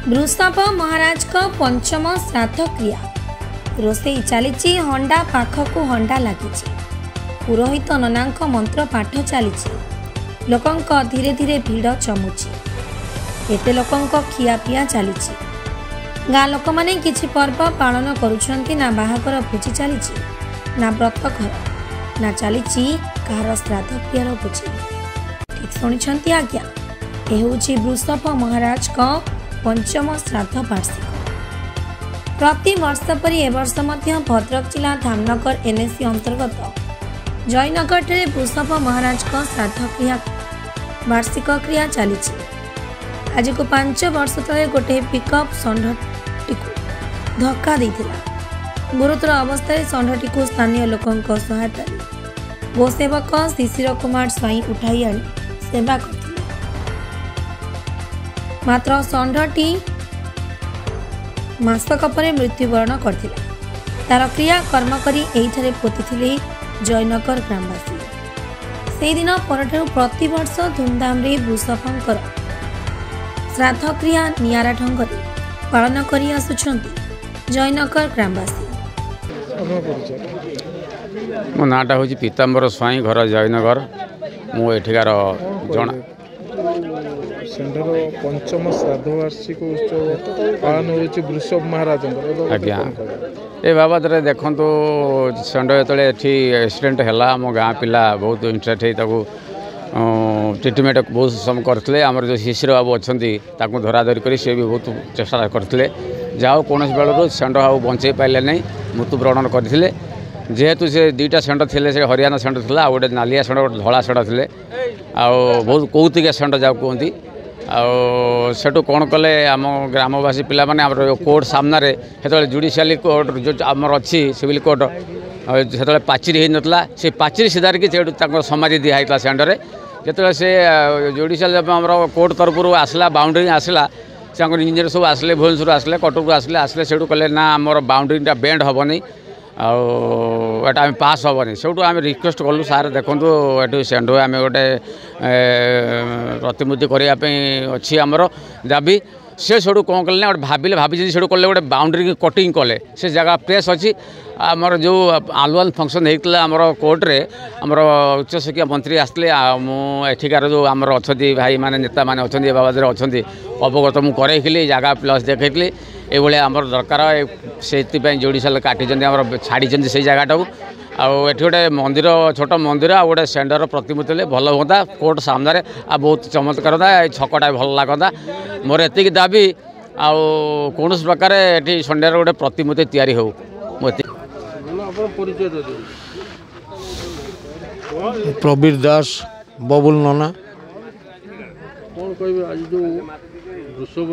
वृषभ महाराज का पंचम श्राद्ध क्रिया रोषई चली हंडा पाखक हंडा लगी पुरोहित नना मंत्र पाठ चली लोक धीरे धीरे भिड़ चमुची एते लोक खियापिया चली गाँ लोक मैंने किछि पर्व पालन करुछंती ना बाहागर भोजी चली ना व्रत घर ना चली कहार श्राद्ध क्रियार भोजी ठीक शुणी आज्ञा यह हूँ वृषभ महाराज का पंचम श्राद्ध वार्षिक प्रति वर्ष परी ए वर्ष भद्रक जिला धामनगर एनएसी अंतर्गत जयनगर वृषभ महाराज का श्राद्ध क्रिया वार्षिक क्रिया चली आज को 5 वर्ष तले गोटे पिकअप षंढटी धक्का देता गुरुतर अवस्था षंढटी को स्थानीय लोकों सहायता गोसेवक शिशिर कुमार स्वाई उठाई आनी सेवा करते मात्र षंढटी मासक पर मृत्युवरण करथिला तार क्रिया कर्म करी एइठारे पोतिथिले जयनगर ग्रामवासी से दिन परठारु प्रतिवर्ष धूमधाम रे वृषभंकर श्राद्ध क्रिया नियारा ढंग पालन करी आसुछंती जयनगर ग्रामवासी। मो नाटा हूँ पीताम्बर स्वाई घर जयनगर मु एठिकार जन पंचम श्राद्ध वार्षिक उत्सव पालन हो वृषभ महाराज आज्ञा ए बाबद देखु षंढ जो एक्सीडेंट है आम गाँ पिला बहुत इंटरेस्ट ट्रिटमेंट बहुत समय करते आमर जो शिशिर बाबू अच्छा धराधरी कर सी भी बहुत चेष्टा करते जाओ कौन बेलू षंढ आउ बचे पारे नहीं मृत्युवरण करते जेहेतु से दुईटा षंढ थे से हरियाणा षंढ था गोटे नालिया षंढ गोटे धला षंढ थे बहुत कौतिका षंढ जाओ कहती आठू कौन कले आम ग्रामवासी पिला माने कोर्ट सामने से जुडिशियाली कोर्ट जो आमर अच्छी सिविल कोर्ट से पाचेरी हो नाला से पाचेरी सीधार कि समाधि दिखाई षंढरे जो से जुडिशियाल आम कोर्ट तरफ आसला बाउंड्री आसला से इंजीनियर सब आसले भुवनेश्वर आसले कटक आसले आसले से कहले ना आमर बाउंड्रीटा बेंड हेनी आटा आम पास हेनी से आम रिक्वेस्ट कलु सार देखूँ ये षंढ आम गोटे प्रतिमूर्ति करने अच्छी आमर दाबी से सब कौन कले भाविले भाभी से कले गोटे बाउंड्री कटिंग कले से जगह प्रेस अच्छी आमर जो आनुआल फंक्शन होता आमर कोर्टे आमर उच्च शिक्षा मंत्री आसते मुझार जो आमर अच्छा भाई माने नेता मैंने अच्छा बाबद अच्छा अवगत मुझे जगह प्लस देखी ये आमर दरकार से जुडिशियाल काटी छाड़ी से जगटा को आठ गोटे मंदिर छोट मंदिर आ गोटे षंढर प्रतिमूर्ति भल हाँ कोर्ट सामने आ बहुत चमत्कार होता छकटा भल लगता मोर एति दाबी कौन प्रकार ये षंढर गोटे प्रतिमूर्ति तैयारी हो प्रवीर दास बबुल नना कौन कह आज जो वृषभ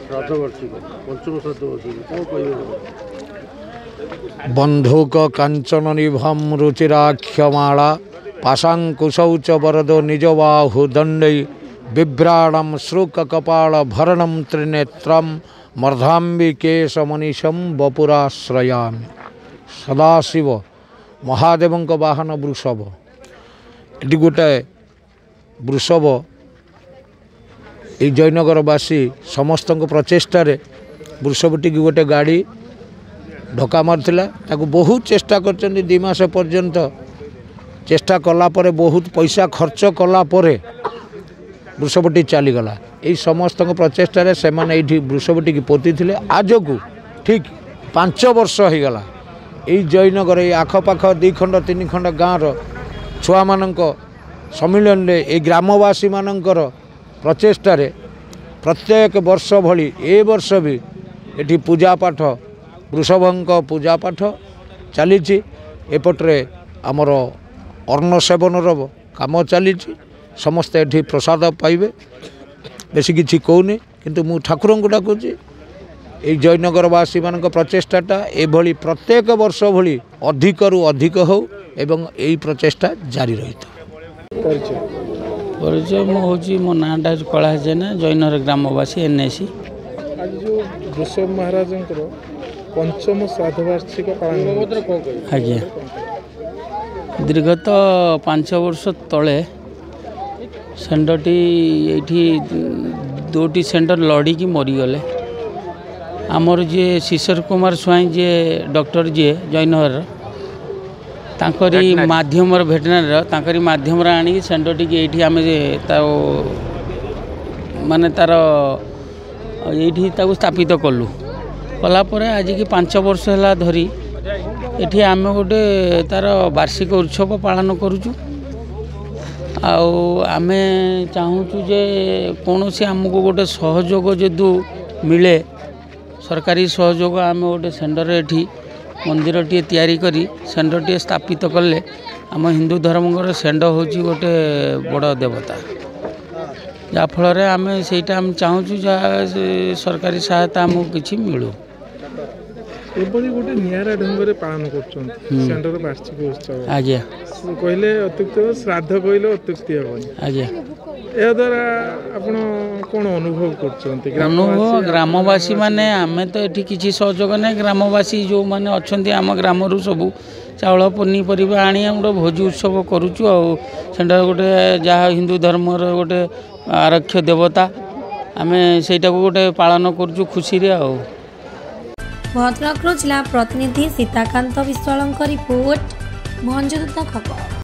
श्राद्ध वार्षिक पंचम श्राद्ध वार्षिक कौन कह बंधुक कांचन निभम रुचिराख्यमाला पाशाकुशौ च वरदो निजबाहुदंडै बिभ्राणम श्रुक कपाल भरणम त्रिनेत्रम मर्धाम्बिकेशमनिशम वपुराश्रयामि सदाशिव महादेव वाहन वृषभ ये गोटे वृषभ ये जयनगरवासी समस्त प्रचेष्टार वृषभटी गोटे गाड़ी ढका मारथिला ताकू बहुत चेष्टा कर 2 मास पर्यंत चेष्टा कलापर बहुत पैसा खर्च कलापर वृषभटी चलीगला यही समस्त प्रचेष्टार से वृषभटी की पोती थे आज को ठीक 5 वर्ष हो गला यही जयनगर ये आखपाख 2 खंड 3 खंड गाँव छुआ मानक सम्मिलन में ये ग्रामवासी मानकर प्रचेष्टार प्रत्येक वर्ष भली ए वर्ष भी ये पूजा पाठ वृषभंक पूजा पाठ चली एपटे आमर अन्न सेवनर काम चली समस्ते ये प्रसाद पाइबे बेसी किसी कहूनी किंतु मु ठाकुर को डाकुची ये जयनगरवासी मान प्रचेष्टाटा एभली प्रत्येक वर्ष भली अधिक रु अधिक हो एवं यही प्रचेष्टा जारी रही परिचय मुझे मो नाटा कला जेना जयनगर ग्रामवासी एनएसी आज जो वृषभ महाराज पंचम श्राद्ध वार्षिक आज्ञा दीर्घत 5 वर्ष तले षंढटी ये 2टी सेंटर लड़िकी मरीगले आमर जी शिशिर कुमार स्वाई जी डॉक्टर जी जयनगर तांकरी माध्यम भेटनारी माध्यम आनी सेंटर टी ये आम माने तार ये स्थापित कलु कलापर आज की 5 वर्ष है धरी ये आम गोटे तार वार्षिक उत्सव पालन करुचु आमे चाहूँ जे कौन सी आमको गोटे सहयोग जदू मिले सरकारी सहयोग आम गोटे सेंटर ये मंदिर टी तैयारी करी सेंटर टी स्थापित कले आम हिंदू धर्म सेंड हूँ गोटे बड़ देवता जाफल आम से चाहूँ सरकारी सहायता आमको किसी मिलू एपरी गोटे निरा ढंग से पालन कर वार्षिक उत्सव आज्ञा कहले अत्युक्त श्राद्ध कहले अत्युक्ति हेनी आज्ञा या द्वारा आपण कौन अनुभव कर अनुभव ग्रामवासी माने आमे तो ये किसी सहयोग ना ग्रामवासी जो मैंने अच्छा आम ग्राम सबू चाउल पनीपरिया आनी गोटे भोजी उत्सव करुचु सेंटर गोटे जहाँ हिंदू धर्म गोटे आरक्ष देवता आमे सेटा को गोटे पालन करुचु खुशी रे भद्रक जिला प्रतिनिधि सीताकांत विश्वाल रिपोर्ट भंजदूत खबर।